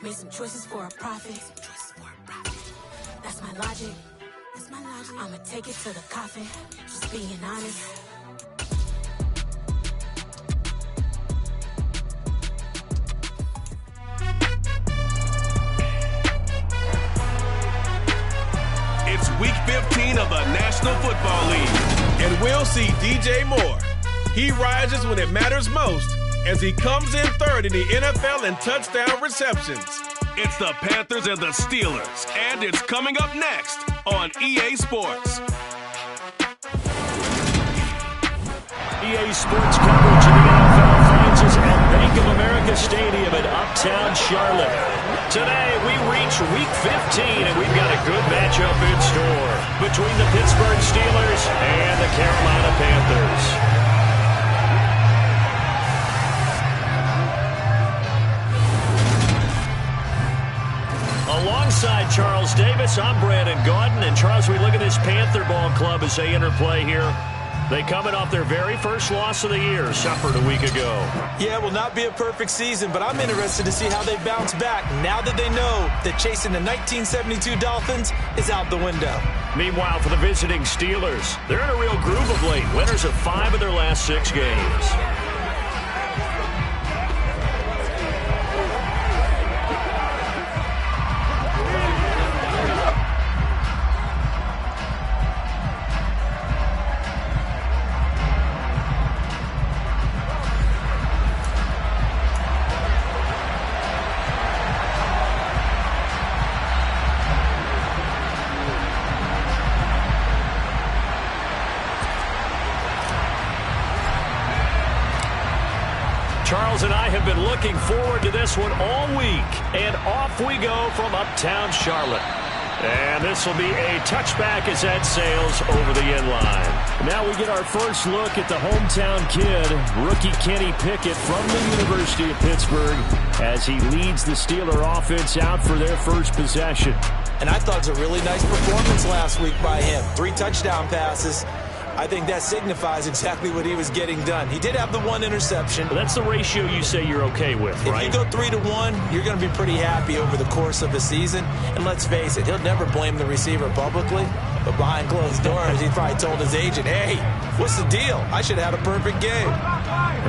Made some choices for a profit. That's my logic. I'ma take it to the coffin. Just being honest. It's week 15 of the National Football League, and we'll see DJ Moore. He rises when it matters most as he comes in third in the NFL in touchdown receptions. It's the Panthers and the Steelers, and it's coming up next on EA Sports. EA Sports coverage of the NFL finds us at Bank of America Stadium in Uptown Charlotte. Today, we reach Week 15, and we've got a good matchup in store between the Pittsburgh Steelers and the Carolina Panthers. Alongside Charles Davis, I'm Brandon Gaudin. And Charles, we look at this Panther ball club as they enter play here. They coming off their very first loss of the year, suffered a week ago. Yeah, will not be a perfect season, but I'm interested to see how they bounce back now that they know that chasing the 1972 Dolphins is out the window. Meanwhile, for the visiting Steelers, they're in a real groove of late. Winners of 5 of their last 6 games. Charles and I have been looking forward to this one all week. And off we go from Uptown Charlotte. And this will be a touchback as that sails over the end line. Now we get our first look at the hometown kid, rookie Kenny Pickett from the University of Pittsburgh, as he leads the Steeler offense out for their first possession. And I thought it was a really nice performance last week by him. 3 touchdown passes. I think that signifies exactly what he was getting done. He did have the 1 interception. But that's the ratio you say you're okay with, right? If you go 3-to-1, you're going to be pretty happy over the course of the season. And let's face it, he'll never blame the receiver publicly. But behind closed doors, he probably told his agent, hey, what's the deal? I should have had a perfect game.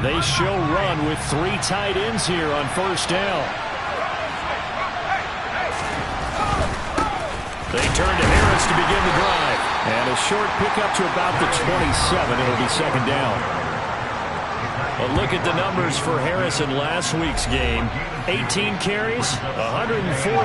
They show run with 3 tight ends here on first down. They turn to Harris to begin the drive. And a short pickup to about the 27. It'll be second down. A look at the numbers for Harris in last week's game. 18 carries, 104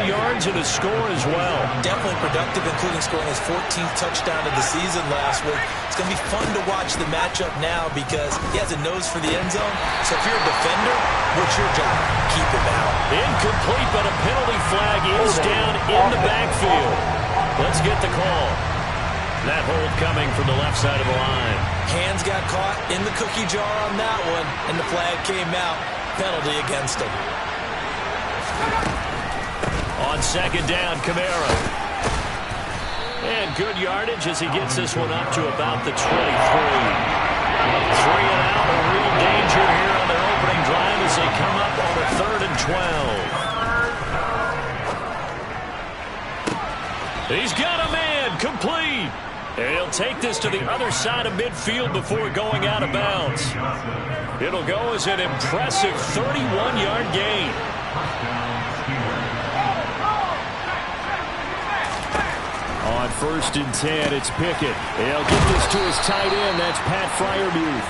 yards, and a score as well. Definitely productive, including scoring his 14th touchdown of the season last week. It's going to be fun to watch the matchup now because he has a nose for the end zone. So if you're a defender, what's your job? Keep him out. Incomplete, but a penalty flag is down in the backfield. Let's get the call. That hold coming from the left side of the line. Hands got caught in the cookie jar on that one, and the flag came out. Penalty against him. On second down, Kamara. And good yardage as he gets this one up to about the 23. 3 and out, a real danger here on their opening drive as they come up on a 3rd and 12. He's got a man, complete. And he'll take this to the other side of midfield before going out of bounds. It'll go as an impressive 31-yard gain. On 1st and 10, it's Pickett. He'll get this to his tight end. That's Pat Freiermuth.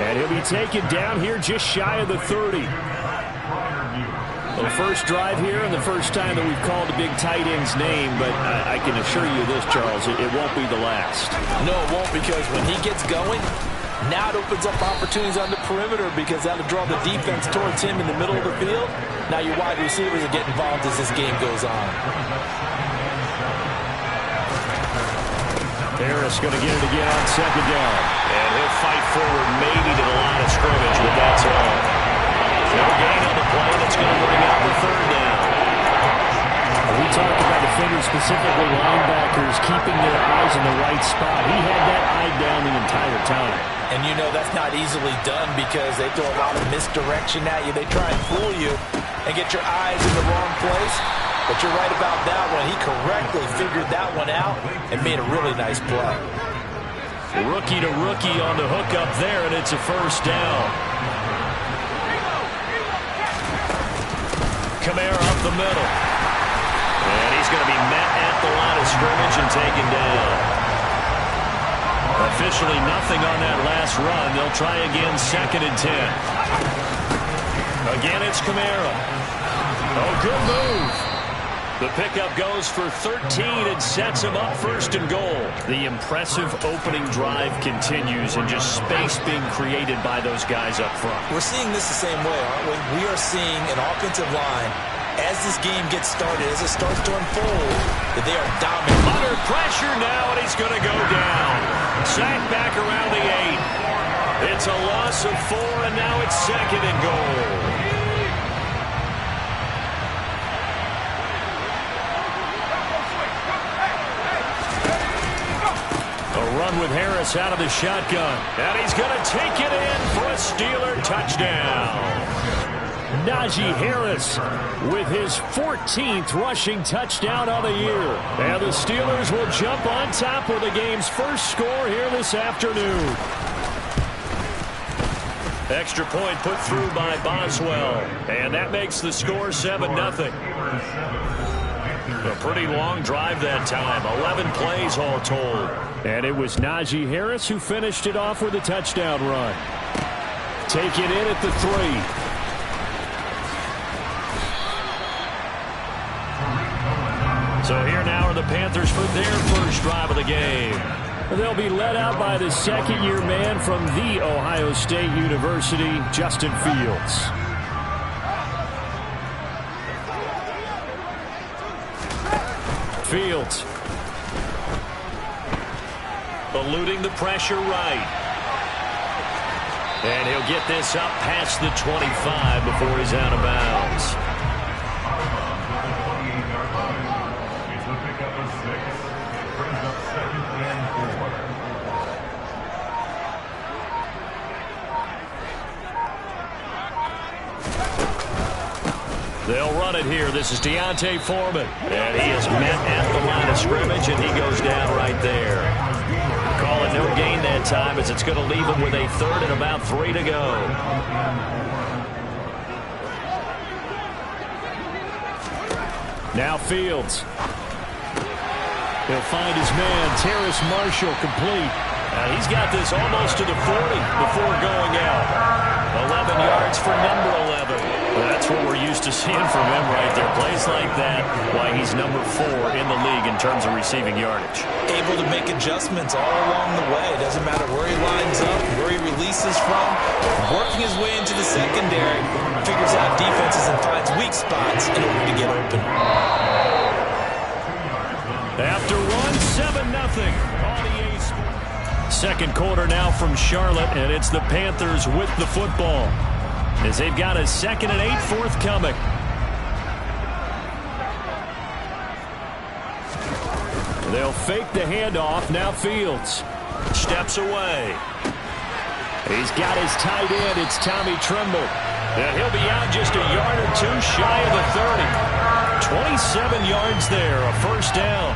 And he'll be taken down here just shy of the 30. The first drive here and the first time that we've called a big tight end's name, but I can assure you this, Charles, it won't be the last. No, it won't, because when he gets going, now it opens up opportunities on the perimeter because that'll draw the defense towards him in the middle of the field. Now your wide receivers will get involved as this game goes on. Harris going to get it again on second down. And he'll fight forward maybe to the line of scrimmage, but that's all. No gain on the play. That's going to bring out the 3rd down. We talked about defenders specifically linebackers keeping their eyes in the right spot. He had that eye down the entire time. And you know that's not easily done because they throw a lot of misdirection at you. They try and fool you and get your eyes in the wrong place. But you're right about that one. He correctly figured that one out and made a really nice play. Rookie to rookie on the hook up there, and it's a first down. Kamara up the middle. And he's going to be met at the line of scrimmage and taken down. Officially nothing on that last run. They'll try again, 2nd and 10. Again, it's Kamara. Oh, good move. The pickup goes for 13 and sets him up 1st and goal. The impressive opening drive continues and just space being created by those guys up front. We're seeing this the same way, aren't we? We are seeing an offensive line, as this game gets started, as it starts to unfold, that they are dominant. Under pressure now, and he's going to go down. Sacked back around the 8. It's a loss of 4, and now it's 2nd and goal. Run with Harris out of the shotgun. And he's going to take it in for a Steeler touchdown. Najee Harris with his 14th rushing touchdown of the year. And the Steelers will jump on top with the game's first score here this afternoon. Extra point put through by Boswell. And that makes the score 7-0. A pretty long drive that time. 11 plays all told. And it was Najee Harris who finished it off with a touchdown run. Take it in at the 3. So here now are the Panthers for their first drive of the game. They'll be led out by the 2nd-year man from The Ohio State University, Justin Fields. Fields. Eluding the pressure right. And he'll get this up past the 25 before he's out of bounds. They'll run it here. This is Deontay Foreman. And he is met at the line of scrimmage, and he goes down right there. Call it no gain that time as it's going to leave him with a 3rd and about 3 to go. Now Fields. He'll find his man, Terrace Marshall, complete. He's got this almost to the 40 before going out. 11 yards for number 11. That's what we're used to seeing from him right there. Plays like that, why he's number 4 in the league in terms of receiving yardage. Able to make adjustments all along the way. Doesn't matter where he lines up, where he releases from. Working his way into the secondary, figures out defenses and finds weak spots in order to get open. After 1, 7-0 on EA Sports. 2nd quarter now from Charlotte, and it's the Panthers with the football as they've got a 2nd and 8 forthcoming. They'll fake the handoff. Now Fields steps away. He's got his tight end. It's Tommy Tremble. And he'll be out just a yard or 2 shy of the 30. 27 yards there, a first down.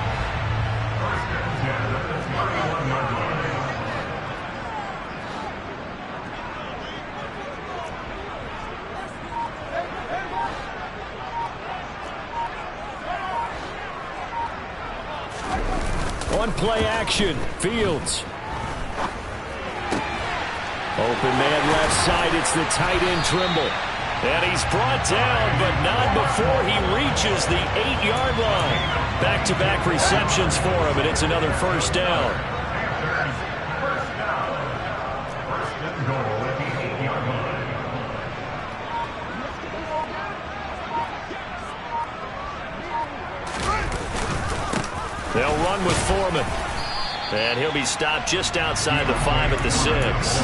On play action, Fields. Open man left side, it's the tight end Trimble. And he's brought down, but not before he reaches the 8-yard line. Back-to-back receptions for him, and it's another first down. They'll run with Foreman. And he'll be stopped just outside the 5 at the 6.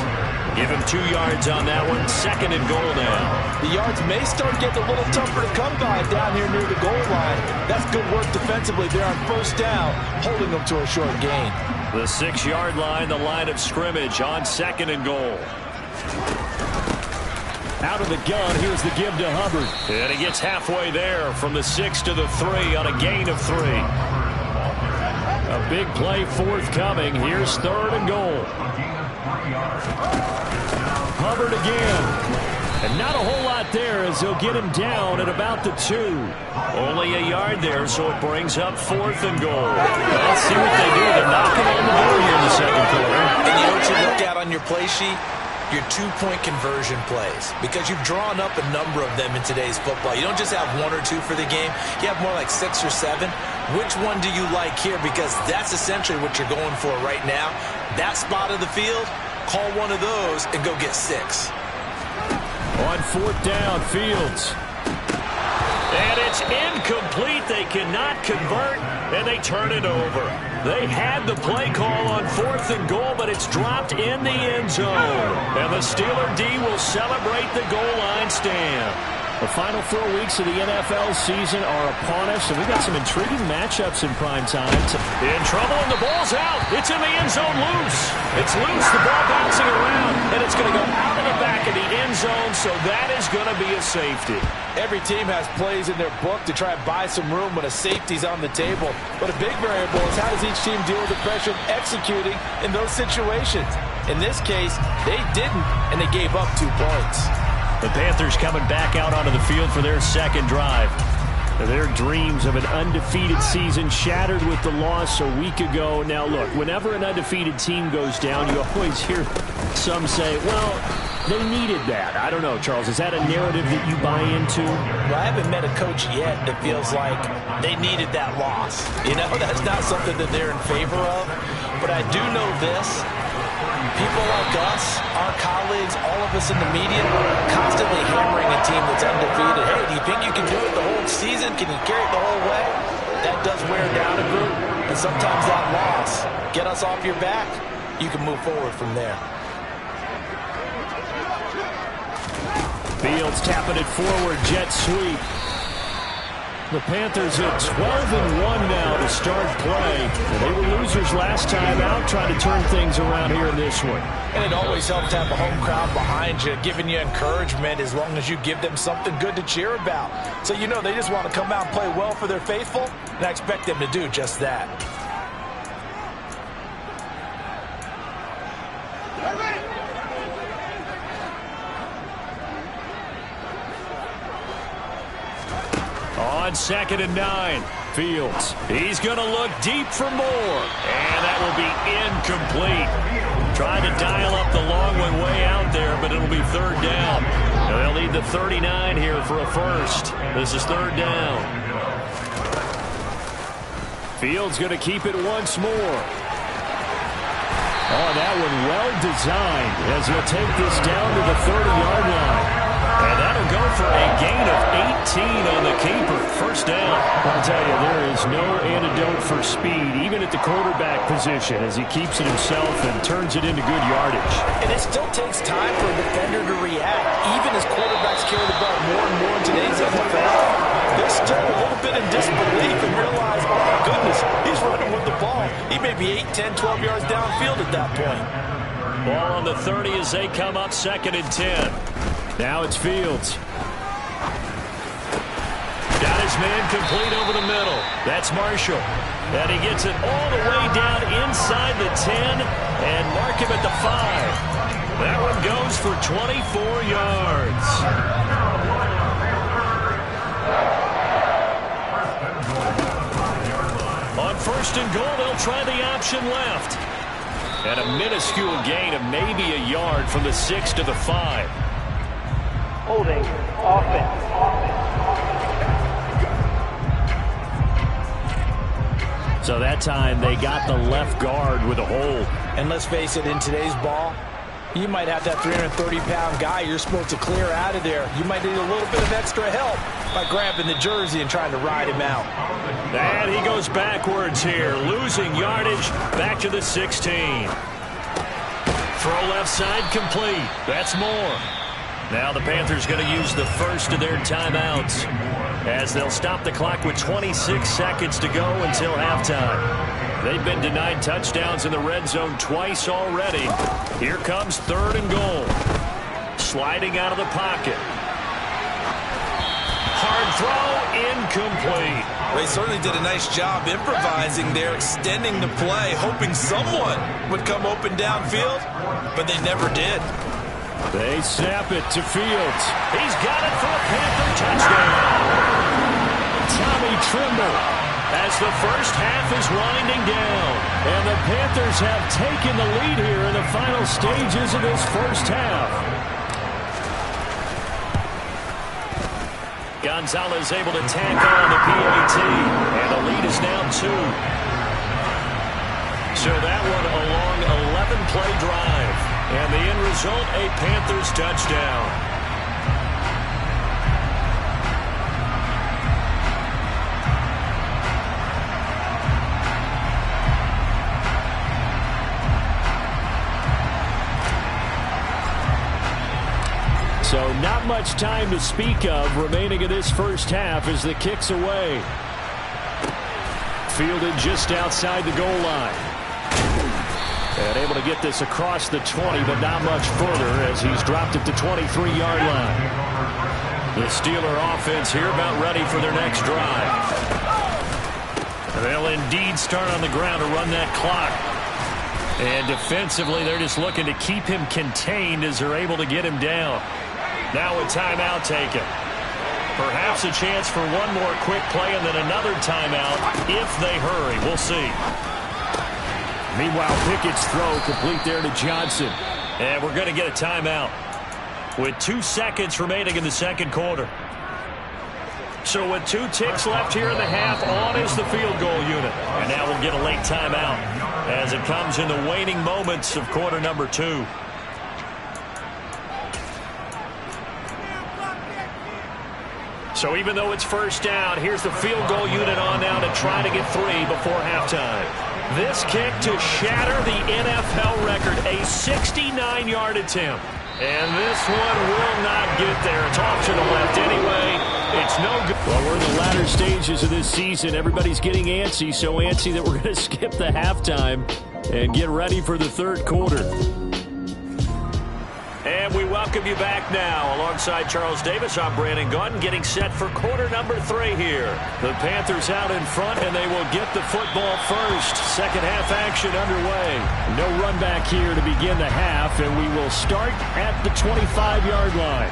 Give him 2 yards on that one. 2nd and goal now. The yards may start getting a little tougher to come by down here near the goal line. That's good work defensively there on 1st down, holding them to a short gain. The 6-yard line, the line of scrimmage on 2nd and goal. Out of the gun, here's the give to Hubbard. And he gets halfway there from the 6 to the 3 on a gain of 3. A big play forthcoming. Here's 3rd and goal. Hubbard again. And not a whole lot there as he'll get him down at about the 2. Only a yard there, so it brings up 4th and goal. Let's see what they do. They're knocking on the door here in the 2nd quarter. And you know what you look at on your play sheet? Your 2-point conversion plays, because you've drawn up a number of them in today's football. You don't just have 1 or 2 for the game. You have more like 6 or 7. Which one do you like here? Because that's essentially what you're going for right now. That spot of the field, call one of those and go get 6. On 4th down, Fields. And it's incomplete. They cannot convert, and they turn it over. They had the play call on 4th and goal, but it's dropped in the end zone. And the Steeler D will celebrate the goal line stand. The final 4 weeks of the NFL season are upon us, and we've got some intriguing matchups in prime time. In trouble, and the ball's out. It's in the end zone loose. It's loose, the ball bouncing around, and it's going to go out of the back of the end zone, so that is going to be a safety. Every team has plays in their book to try and buy some room when a safety's on the table. But a big variable is how does each team deal with the pressure of executing in those situations. In this case, they didn't, and they gave up 2 points. The Panthers coming back out onto the field for their 2nd drive. Their dreams of an undefeated season shattered with the loss a week ago. Now, look, whenever an undefeated team goes down, you always hear some say, well, they needed that. I don't know, Charles. Is that a narrative that you buy into? Well, I haven't met a coach yet that feels like they needed that loss. You know, that's not something that they're in favor of. But I do know this. People like us, our colleagues, all of us in the media, constantly hammering a team that's undefeated. Hey, do you think you can do it the whole season? Can you carry it the whole way? That does wear down a group. And sometimes that loss, get us off your back, you can move forward from there. Fields tapping it forward, jet sweep. The Panthers at 12-1 now to start play. They were losers last time out, trying to turn things around here in this one. And it always helps to have a home crowd behind you, giving you encouragement as long as you give them something good to cheer about. So you know they just want to come out and play well for their faithful, and I expect them to do just that. On 2nd and 9, Fields. He's going to look deep for more. And that will be incomplete. Trying to dial up the long one way out there, but it'll be 3rd down. They'll need the 39 here for a first. This is 3rd down. Fields going to keep it once more. Oh, that one well designed as he'll take this down to the 30-yard line. And that'll go for a gain of 18 on the keeper. 1st down. I'll tell you, there is no antidote for speed, even at the quarterback position, as he keeps it himself and turns it into good yardage. And it still takes time for a defender to react, even as quarterbacks carry the ball more and more in today's NFL. They're still a little bit in disbelief and realize, oh my goodness, he's running with the ball. He may be 8, 10, 12 yards downfield at that point. Ball on the 30 as they come up 2nd and 10. Now it's Fields. Got his man complete over the middle. That's Marshall. And he gets it all the way down inside the 10 and mark him at the 5. That one goes for 24 yards. On 1st and goal, they'll try the option left. And a minuscule gain of maybe a yard from the 6 to the 5. Holding offense. So that time they got the left guard with a hold. And let's face it, in today's ball, you might have that 330-pound guy you're supposed to clear out of there. You might need a little bit of extra help by grabbing the jersey and trying to ride him out. And he goes backwards here, losing yardage back to the 16. Throw left side complete. That's more. Now the Panthers going to use the first of their timeouts as they'll stop the clock with 26 seconds to go until halftime. They've been denied touchdowns in the red zone twice already. Here comes 3rd and goal. Sliding out of the pocket. Hard throw, incomplete. They certainly did a nice job improvising there, extending the play, hoping someone would come open downfield, but they never did. They snap it to Fields. He's got it for a Panther touchdown. Tommy Trimble as the first half is winding down. And the Panthers have taken the lead here in the final stages of this first half. Gonzalez able to tack on the PAT. And the lead is now 2. So that one a long 11-play drive. And the end result, a Panthers touchdown. So not much time to speak of remaining in this first half as the kick's away. Fielded just outside the goal line. And able to get this across the 20, but not much further as he's dropped it to 23-yard line. The Steeler offense here about ready for their next drive. They'll indeed start on the ground to run that clock. And defensively, they're just looking to keep him contained as they're able to get him down. Now a timeout taken. Perhaps a chance for one more quick play and then another timeout if they hurry. We'll see. Meanwhile, Pickett's throw complete there to Johnson. And we're going to get a timeout with 2 seconds remaining in the second quarter. So with 2 ticks left here in the half, on is the field goal unit. And now we'll get a late timeout as it comes in the waning moments of quarter number 2. So even though it's first down, here's the field goal unit on now to try to get 3 before halftime. This kick to shatter the NFL record, a 69-yard attempt. And this one will not get there. It's off to the left anyway. It's no good. Well, we're in the latter stages of this season. Everybody's getting antsy, so antsy that we're going to skip the halftime and get ready for the third quarter. And we welcome you back now. Alongside Charles Davis, I'm Brandon Gaudin, getting set for quarter number 3 here. The Panthers out in front, and they will get the football first. Second half action underway. No run back here to begin the half, and we will start at the 25-yard line.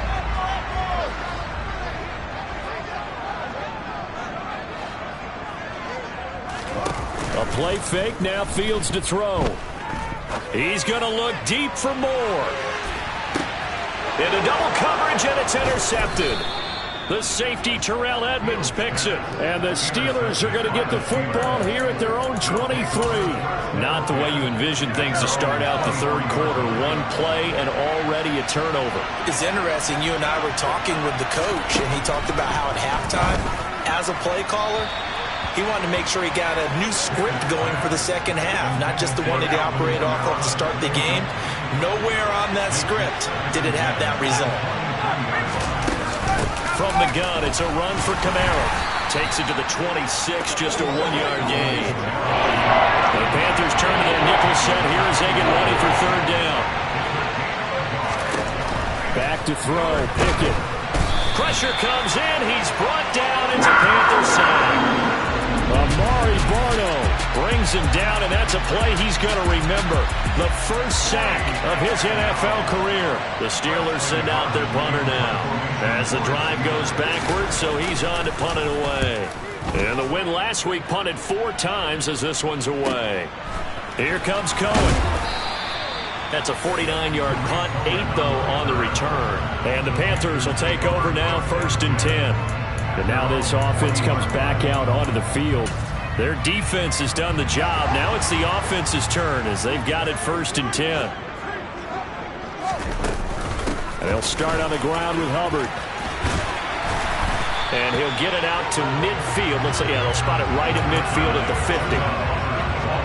A play fake, now Fields to throw. He's going to look deep for more. Into double coverage, and it's intercepted. The safety, Terrell Edmonds, picks it. And the Steelers are going to get the football here at their own 23. Not the way you envision things to start out the third quarter. One play and already a turnover. It's interesting. You and I were talking with the coach, and he talked about how at halftime, as a play caller, he wanted to make sure he got a new script going for the second half, not just the one that he operated off of to start the game. Nowhere on that script did it have that result. From the gun, it's a run for Kamara. Takes it to the 26, just a 1-yard gain. The Panthers turn to their nickel set here as they get ready for third down. Back to throw, Pickett. Pressure comes in, he's brought down into Panthers side. Amari Barno brings him down, and that's a play he's going to remember. The first sack of his NFL career. The Steelers send out their punter now as the drive goes backwards, so he's on to punt it away. And the win last week punted 4 times as this one's away. Here comes Cohen. That's a 49-yard punt, 8 though on the return. And the Panthers will take over now, 1st and 10. And now this offense comes back out onto the field. Their defense has done the job. Now it's the offense's turn as they've got it 1st and 10. And they'll start on the ground with Hubbard. And he'll get it out to midfield. They'll spot it right at midfield at the 50.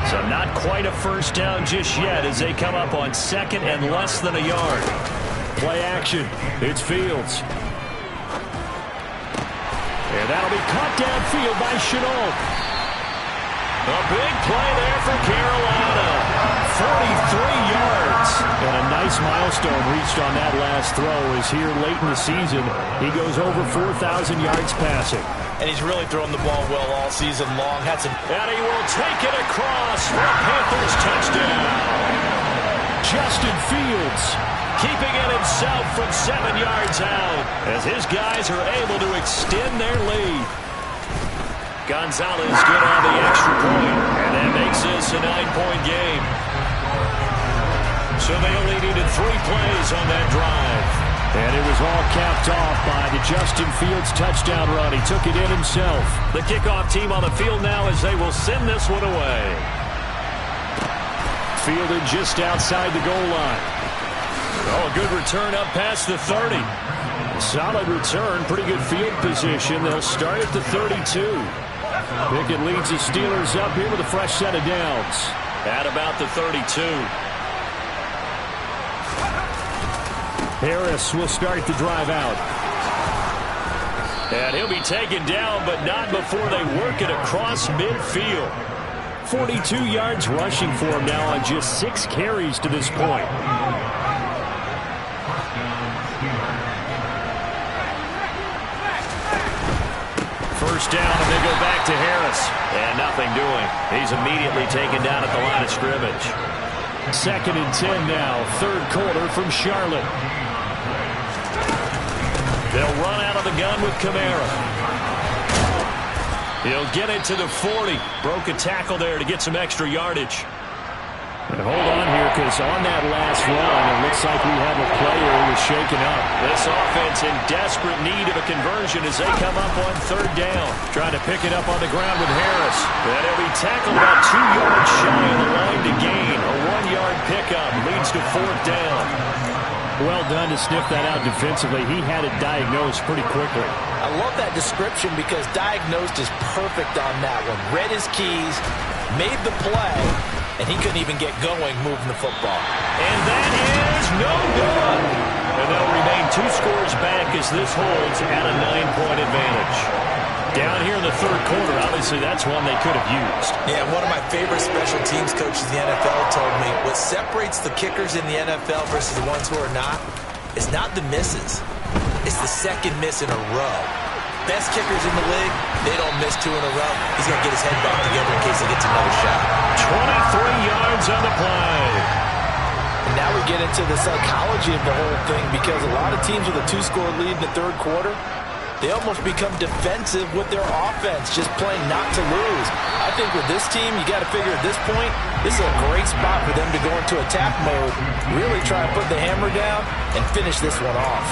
So not quite a first down just yet as they come up on second and less than a yard. Play action. It's Fields. And that'll be caught downfield by Shenault. A big play there for Carolina. 43 yards. And a nice milestone reached on that last throw as here late in the season he goes over 4,000 yards passing. And he's really thrown the ball well all season long. And he will take it across for a Panthers touchdown. Justin Fields keeping it himself from 7 yards out as his guys are able to extend their lead. Gonzalez good on the extra point, and that makes this a 9-point game. So they only needed 3 plays on that drive. And it was all capped off by the Justin Fields touchdown run. He took it in himself. The kickoff team on the field now as they will send this one away. Fielded just outside the goal line. Oh, a good return up past the 30. Solid return, pretty good field position. They'll start at the 32. Pickett leads the Steelers up here with a fresh set of downs. At about the 32. Harris will start the drive out. And he'll be taken down, but not before they work it across midfield. 42 yards rushing for him now on just 6 carries to this point. First down, and they go back to Harris. And nothing doing. He's immediately taken down at the line of scrimmage. 2nd and 10 now, 3rd quarter from Charlotte. They'll run out of the gun with Kamara. He'll get it to the 40. Broke a tackle there to get some extra yardage. And hold on here, because on that last run, it looks like we have a player who was shaken up. This offense in desperate need of a conversion as they come up on 3rd down. Trying to pick it up on the ground with Harris. And he'll be tackled about 2 yards shy of the line to gain. A 1-yard pickup leads to 4th down. Well done to sniff that out defensively. He had it diagnosed pretty quickly. I love that description because diagnosed is perfect on that one. Read his keys, made the play, and he couldn't even get going moving the football. And that is no good. And they'll remain 2 scores back as this holds at a 9-point advantage. Down here in the 3rd quarter, obviously that's one they could have used. Yeah, one of my favorite special teams coaches in the NFL told me what separates the kickers in the NFL versus the ones who are not is not the misses. It's the 2nd miss in a row. Best kickers in the league, they don't miss 2 in a row. He's going to get his head back together in case he gets another shot. 23 yards on the play. And now we get into the psychology of the whole thing because a lot of teams with a 2-score lead in the 3rd quarter, they almost become defensive with their offense, just playing not to lose. I think with this team, you got to figure at this point, this is a great spot for them to go into attack mode, really try and put the hammer down and finish this one off.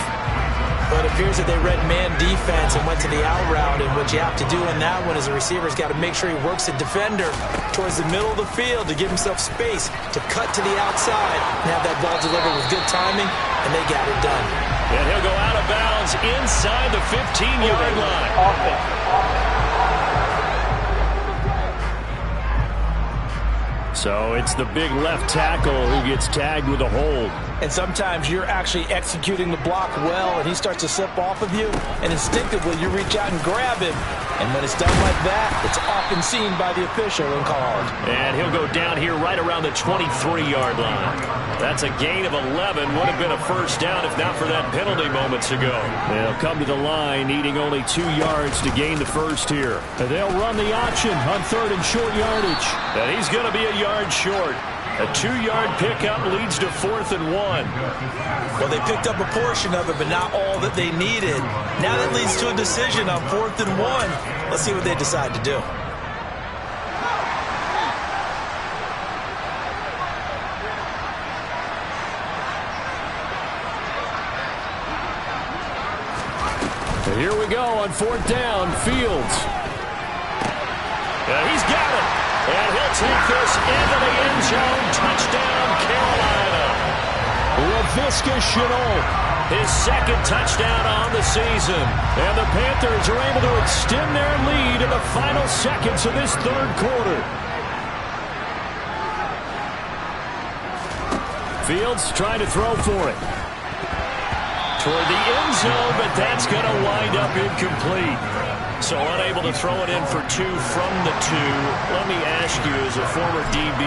But it appears that they read man defense and went to the out route, and what you have to do in that one is the receiver's got to make sure he works the defender towards the middle of the field to give himself space to cut to the outside and have that ball delivered with good timing, and they got it done. And he'll go out of bounds inside the 15-yard line. So it's the big left tackle who gets tagged with a hold. And sometimes you're actually executing the block well, and he starts to slip off of you, and instinctively you reach out and grab him. And when it's done like that, it's often seen by the official and called. And he'll go down here right around the 23-yard line. That's a gain of 11. Would have been a first down if not for that penalty moments ago. They'll come to the line needing only 2 yards to gain the first here. And they'll run the option on 3rd and short yardage. And he's going to be a yard short. A 2-yard pickup leads to 4th and 1. Well, they picked up a portion of it, but not all that they needed. Now that leads to a decision on 4th and 1. Let's see what they decide to do. And here we go on 4th down, Fields. He's got it. And he'll take this into the end zone. Touchdown, Carolina. Laviska Shenault, his 2nd touchdown on the season. And the Panthers are able to extend their lead in the final seconds of this 3rd quarter. Fields trying to throw for it. Toward the end zone, but that's going to wind up incomplete. So unable to throw it in for 2 from the 2. Let me ask you, as a former DB,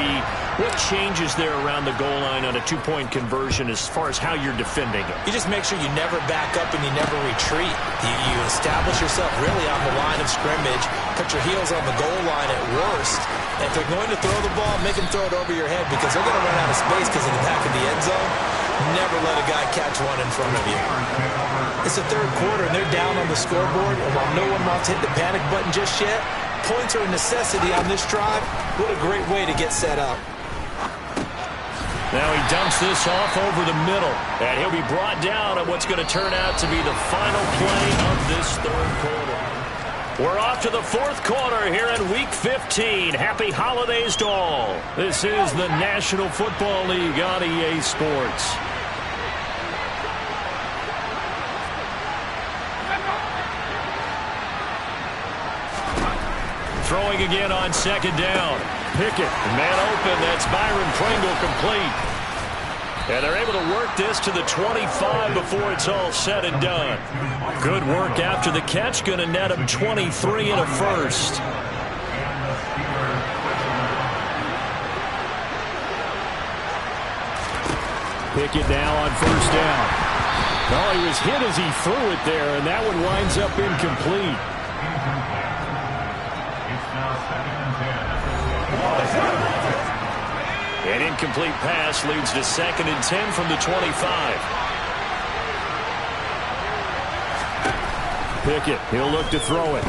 what changes there around the goal line on a 2-point conversion as far as how you're defending it? You just make sure you never back up and you never retreat. You establish yourself really on the line of scrimmage, put your heels on the goal line at worst. And if they're going to throw the ball, make them throw it over your head because they're going to run out of space because of the back of the end zone. Never let a guy catch one in front of you. It's the third quarter, and they're down on the scoreboard. And while no one wants to hit the panic button just yet, points are a necessity on this drive. What a great way to get set up. Now he dumps this off over the middle, and he'll be brought down on what's going to turn out to be the final play of this third quarter. We're off to the fourth quarter here in Week 15. Happy holidays to all. This is the National Football League on EA Sports. Throwing again on second down. Pickett, man open. That's Byron Pringle complete. And they're able to work this to the 25 before it's all said and done. Good work after the catch. Going to net him 23 and a first. Pickett now on first down. Oh, he was hit as he threw it there, and that one winds up incomplete. An incomplete pass leads to 2nd and 10 from the 25. Pickett, he'll look to throw it.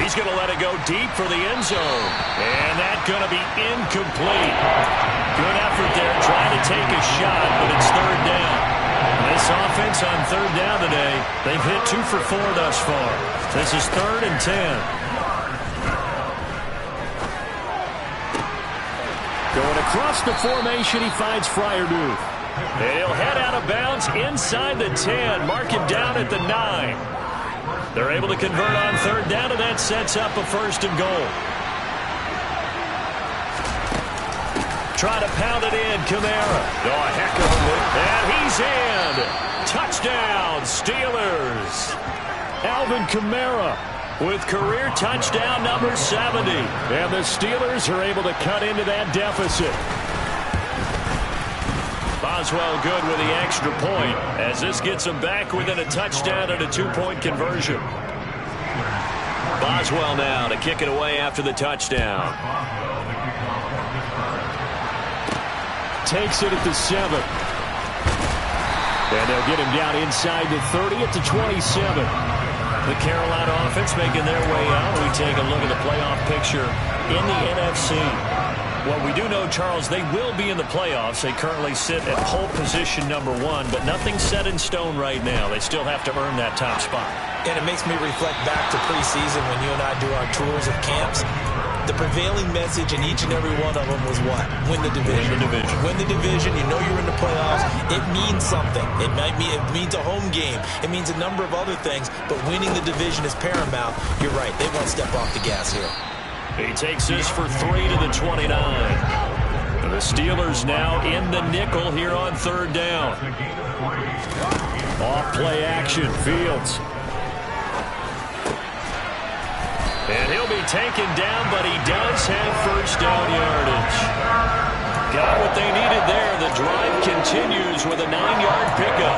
He's going to let it go deep for the end zone. And that's going to be incomplete. Good effort there, trying to take a shot, but it's third down. This offense on third down today, they've hit 2 for 4 thus far. This is 3rd and 10. Going across the formation, he finds Fryermuth. And he'll head out of bounds inside the 10. Mark him down at the 9. They're able to convert on third down, and that sets up a 1st and goal. Try to pound it in, Kamara. Oh, a heck of a hit. And he's in. Touchdown, Steelers. Alvin Kamara with career touchdown number 70. And the Steelers are able to cut into that deficit. Boswell good with the extra point as this gets them back within a touchdown and a 2-point conversion. Boswell now to kick it away after the touchdown. Takes it at the 7. And they'll get him down inside the 30 at the 27. The Carolina offense making their way out. We take a look at the playoff picture in the NFC. Well, we do know, Charles, they will be in the playoffs. They currently sit at pole position number 1, but nothing's set in stone right now. They still have to earn that top spot. And it makes me reflect back to preseason when you and I do our tours of camps. The prevailing message in each and every one of them was what? Win the division. Win the division. Win the division. You know you're in the playoffs. It means something. It means a home game. It means a number of other things, but winning the division is paramount. You're right. They won't step off the gas here. He takes this for 3 to the 29. The Steelers now in the nickel here on third down. Off play action. Fields. And he'll be taken down, but he does have first down yardage. Got what they needed there. The drive continues with a 9-yard pickup.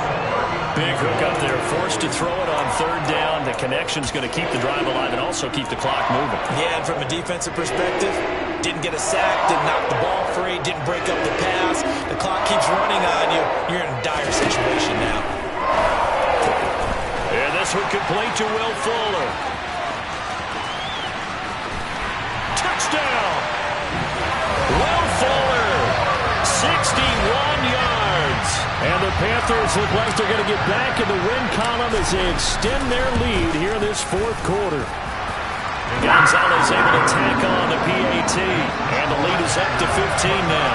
Big hook up there, forced to throw it on third down. The connection's going to keep the drive alive and also keep the clock moving. Yeah, and from a defensive perspective, didn't get a sack, didn't knock the ball free, didn't break up the pass. The clock keeps running on you. You're in a dire situation now. And this one complete to Will Fuller. Touchdown! Will Fuller, 61 yards. And the Panthers look like they're going to get back in the win column as they extend their lead here in this fourth quarter. Gonzalez able to tack on the PAT. And the lead is up to 15 now.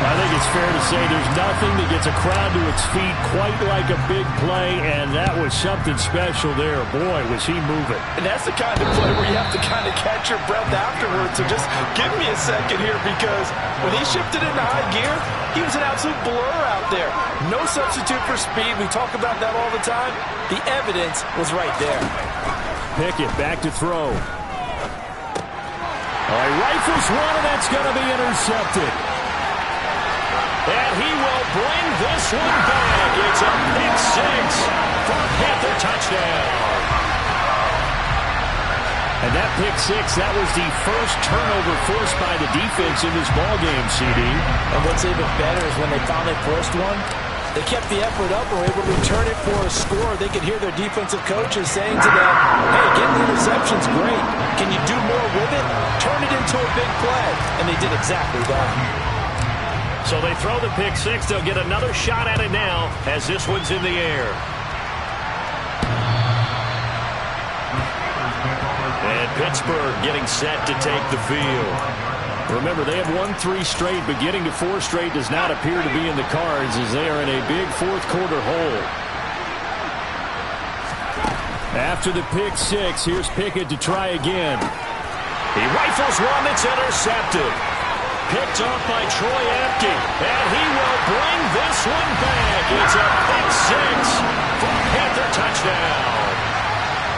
I think it's fair to say there's nothing that gets a crowd to its feet quite like a big play, and that was something special there. Boy, was he moving. And that's the kind of play where you have to kind of catch your breath afterwards. So just give me a second here, because when he shifted into high gear, he was an absolute blur out there. No substitute for speed. We talk about that all the time. The evidence was right there. Pickett back to throw. He rifles one, and that's going to be intercepted. And he will bring this one back. It's a pick six for a Panther touchdown. And that pick six, that was the first turnover forced by the defense in this ballgame, CD. And what's even better is when they finally forced one, they kept the effort up and were able to return it for a score. They could hear their defensive coaches saying to them, hey, getting the interception's great. Can you do more with it? Turn it into a big play. And they did exactly that. So they throw the pick six. They'll get another shot at it now as this one's in the air. And Pittsburgh getting set to take the field. Remember, they have won 3 straight, but getting to 4 straight does not appear to be in the cards as they are in a big fourth quarter hole. After the pick six, here's Pickett to try again. He rifles one that's intercepted. Picked off by Troy Apke, and he will bring this one back. It's a pick six for a Panther touchdown.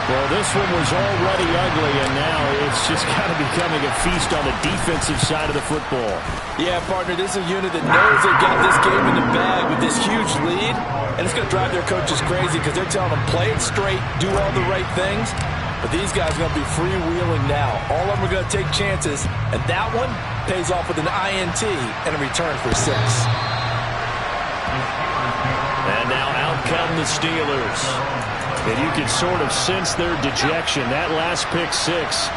Well, this one was already ugly, and now it's just kind of becoming a feast on the defensive side of the football. Yeah, partner, this is a unit that knows they got this game in the bag with this huge lead, and it's going to drive their coaches crazy because they're telling them, play it straight, do all the right things. But these guys are going to be freewheeling now. All of them are going to take chances, and that one pays off with an INT and a return for 6. And now out come the Steelers. And you can sort of sense their dejection. That last pick six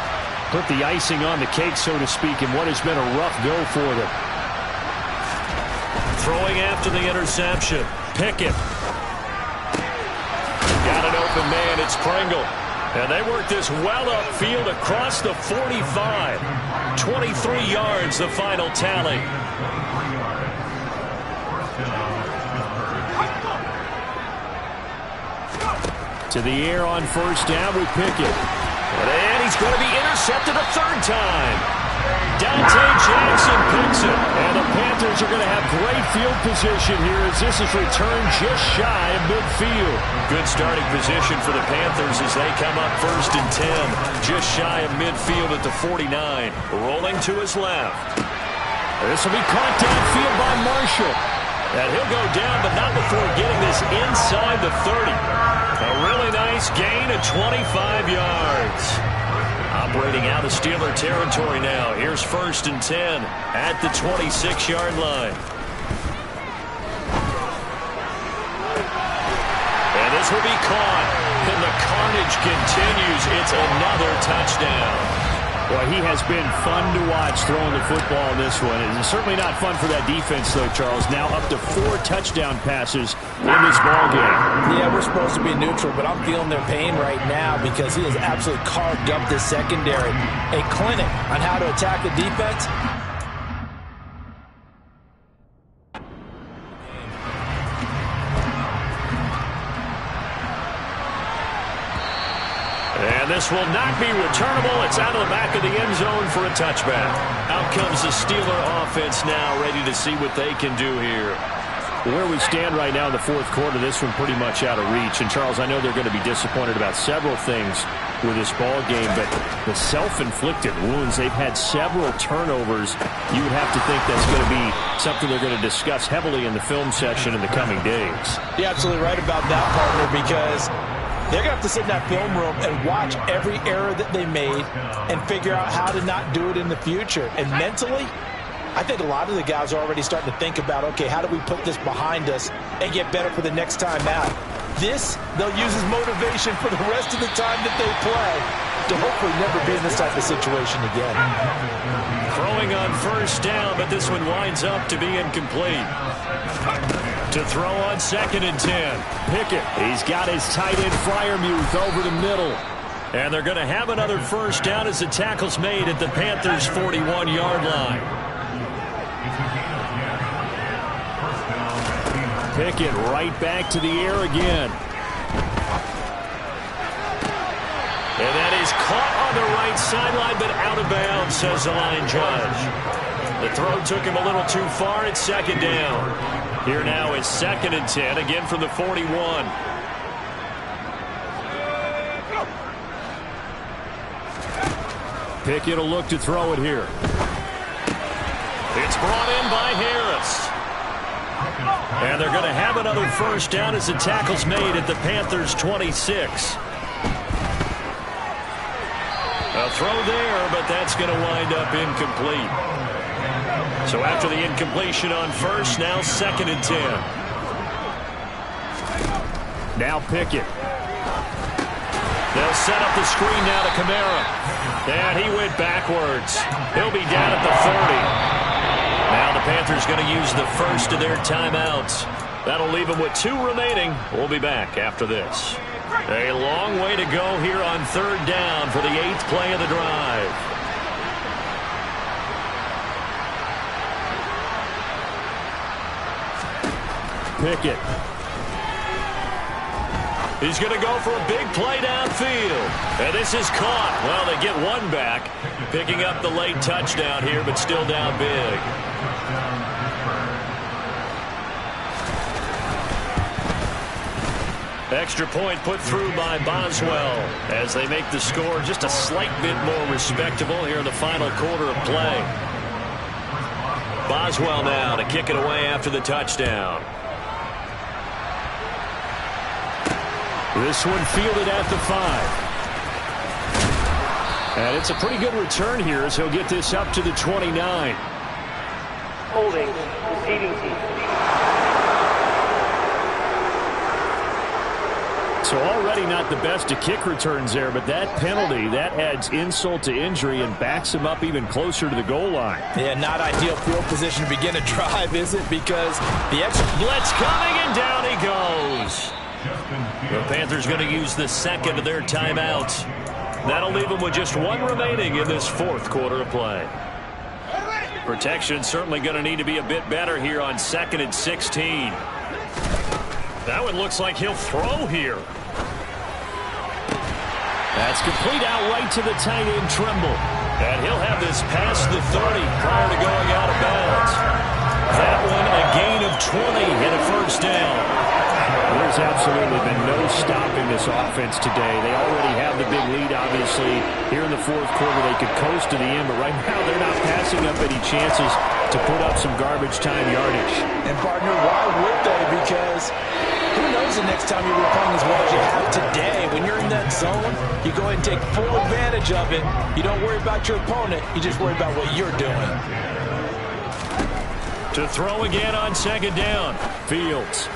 put the icing on the cake, so to speak, in what has been a rough go for them. Throwing after the interception. Pickett. Got an open man. It's Pringle. And they work this well upfield across the 45. 23 yards, the final tally. To the air on first down with Pickett. And he's going to be intercepted a third time. Dante Jackson picks it. And the Panthers are going to have great field position here as this is returned just shy of midfield. Good starting position for the Panthers as they come up first and 10. Just shy of midfield at the 49. Rolling to his left. This will be caught downfield by Marshall. And he'll go down, but not before getting this inside the 30. A really nice gain of 25 yards. Operating out of Steeler territory now. Here's first and 10 at the 26-yard line. And this will be caught. And the carnage continues. It's another touchdown. Boy, he has been fun to watch throwing the football in this one. It's certainly not fun for that defense, though, Charles. Now up to 4 touchdown passes in this ballgame. Yeah, we're supposed to be neutral, but I'm feeling their pain right now because he has absolutely carved up this secondary. A clinic on how to attack the defense. And this will not be returnable. It's out of the back of the end zone for a touchback. Out comes the Steeler offense now, ready to see what they can do here. Where we stand right now in the fourth quarter, this one pretty much out of reach. And, Charles, I know they're going to be disappointed about several things with this ball game, but the self-inflicted wounds, they've had several turnovers. You would have to think that's going to be something they're going to discuss heavily in the film session in the coming days. You're absolutely right about that, partner, because they're going to have to sit in that film room and watch every error that they made and figure out how to not do it in the future. And mentally, I think a lot of the guys are already starting to think about, okay, how do we put this behind us and get better for the next time out? This, they'll use as motivation for the rest of the time that they play to hopefully never be in this type of situation again. Throwing on first down, but this one winds up to be incomplete. To throw on second and 10. Pickett, he's got his tight end Freiermuth over the middle. And they're going to have another first down as the tackle's made at the Panthers' 41-yard line. Pickett right back to the air again. And that is caught on the right sideline, but out of bounds, says the line judge. The throw took him a little too far. It's second down. Here now is 2nd and 10, again from the 41. Pickett will look to throw it here. It's brought in by Harris. And they're going to have another first down as the tackle's made at the Panthers' 26. A throw there, but that's going to wind up incomplete. So after the incompletion on first, now 2nd and 10. Now Pickett. They'll set up the screen now to Kamara. And he went backwards. He'll be down at the 30. Now the Panthers going to use the first of their timeouts. That'll leave them with 2 remaining. We'll be back after this. A long way to go here on 3rd down for the 8th play of the drive. Pickett. He's going to go for a big play downfield. And this is caught. Well, they get one back, picking up the late touchdown here, but still down big. Extra point put through by Boswell as they make the score just a slight bit more respectable here in the final quarter of play. Boswell now to kick it away after the touchdown. This one fielded at the 5. And it's a pretty good return here as he'll get this up to the 29. Holding, receiving team. So already not the best of kick returns there, but that penalty, that adds insult to injury and backs him up even closer to the goal line. Yeah, not ideal field position to begin a drive, is it? Because the extra blitz coming, and down he goes. The Panthers going to use the 2nd of their timeouts. That'll leave them with just 1 remaining in this 4th quarter of play. Protection certainly going to need to be a bit better here on 2nd and 16. That one looks like he'll throw here. That's complete out right to the tight end, Trimble. And he'll have this past the 30 prior to going out of bounds. That one a gain of 20 and a first down. There's absolutely been no stopping this offense today. They already have the big lead, obviously. Here in the 4th quarter, they could coast to the end, but right now they're not passing up any chances to put up some garbage time yardage. And, partner, why would they? Because who knows the next time you're playing as well as you have today. When you're in that zone, you go ahead and take full advantage of it. You don't worry about your opponent. You just worry about what you're doing. To throw again on 2nd down. Fields.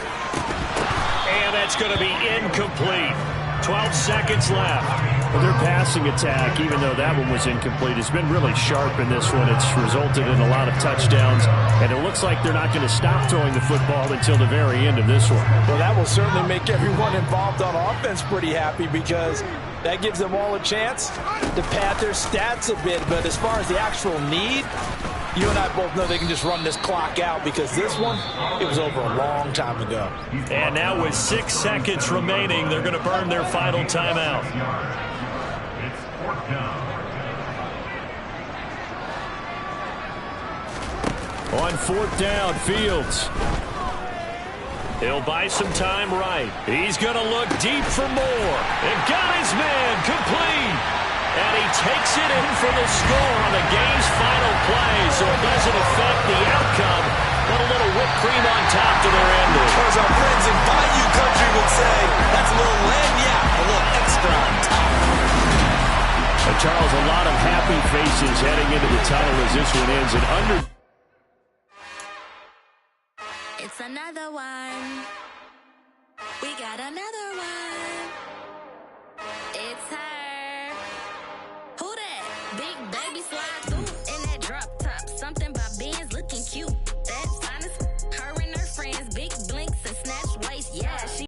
And that's going to be incomplete. 12 seconds left. Well, their passing attack, even though that one was incomplete, has been really sharp in this one. It's resulted in a lot of touchdowns, and it looks like they're not going to stop throwing the football until the very end of this one. Well, that will certainly make everyone involved on offense pretty happy because that gives them all a chance to pad their stats a bit. But as far as the actual need, you and I both know they can just run this clock out because this one, it was over a long time ago. And now with 6 seconds remaining, they're going to burn their final timeout. On 4th down, Fields. He'll buy some time right. He's going to look deep for more. And got his man complete. And he takes it in for the score on the game's final play, so it doesn't affect the outcome, but a little whipped cream on top to their ending. As our friends in Bayou Country would say, that's a little lagniappe, a little extra on top. And Charles, a lot of happy faces heading into the tunnel as this one ends in under. It's another one. We got another one. It's her. Who that? Big baby slide through in that drop.